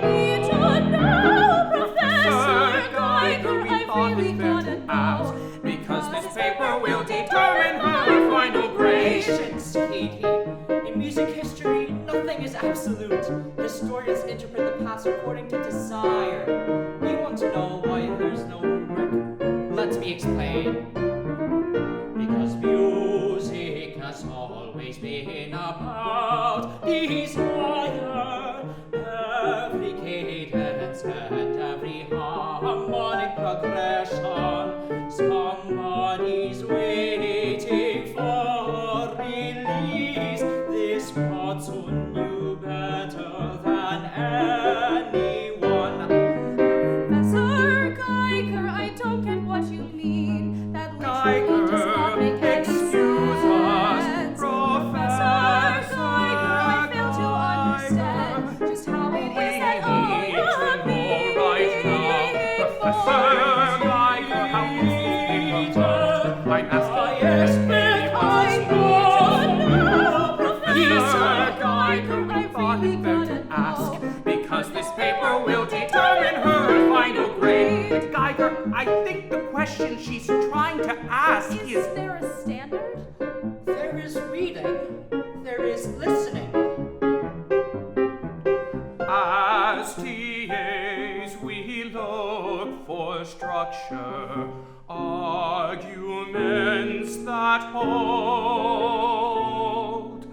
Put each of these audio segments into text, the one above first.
need to know, Professor Geiger, I really gotta know. Because this paper will determine her final grade. Patience, Katie. In music history, nothing is absolute. Historians interpret the past according to desire. You want to know why there's no rubric? Let me explain. Because music has always been about desire. Every cadence and every harmonic progression, somebody's waiting for release. This Potso knew better than anyone. Professor Geiger, I don't get what you mean. That literally does not make any excuse sense. us, Professor Geiger, I fail to understand just how it is that all need to you're know right now. Professor Geiger, how is this paper marked? I'm asking Professor Geiger, I thought it better to ask, because this paper will determine her final grade. But Geiger, I think the question she's trying to ask Is there a standard? There is reading. There is listening. As TAs we look for structure, arguments that hold.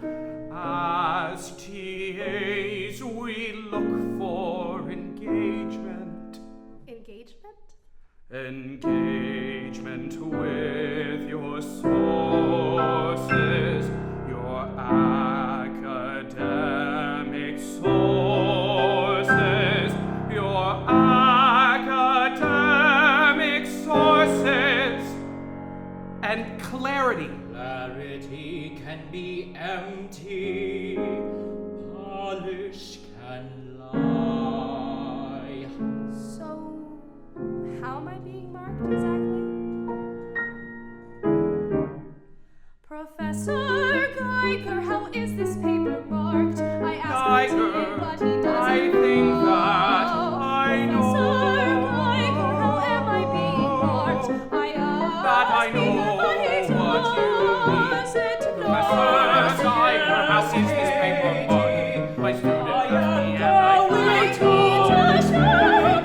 As TAs we look for engagement. Engagement? Engagement with your sources, your academic sources, your academic sources, and clarity. Clarity can be empty. Polish can lie. So, how am I being marked exactly? Professor Geiger, how is this paper marked? I asked him today, but he doesn't I think that I know. Professor Geiger, how am I being marked? I asked That I know him, but he what you mean. doesn't know. Professor Geiger, how is this paper marked? My student asked me and I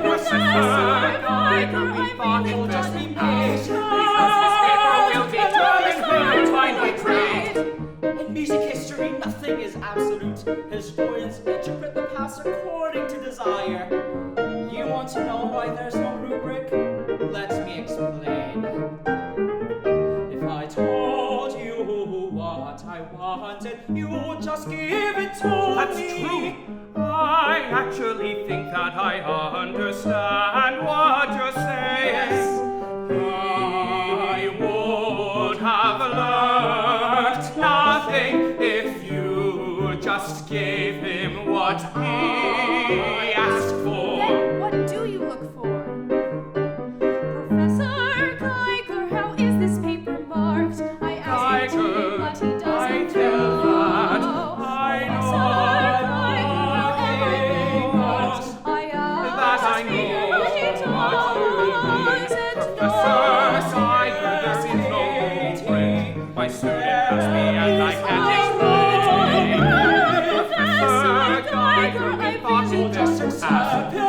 Professor Geiger, we thought it I just really be gotta patient, know. because this paper will determine her final grade. In music history, nothing is absolute. Historians interpret the past according to desire. You want to know why there's no rubric? Let me explain. If I told you what I wanted, you would just give it to That's me. true. I actually think that I understand what you're saying. Yes. He would have learned nothing if you just gave him what he asked for. Then what do you look for? Professor Geiger, how is this paper marked? I asked him today, but he doesn't I tell know. that I Professor know. Geiger, how am I being marked? I That I asked him, know but he what you mean. doesn't Professor know. Geiger, this is no rubric. My student asked me and I can't explain. Professor Geiger, we thought it just happened.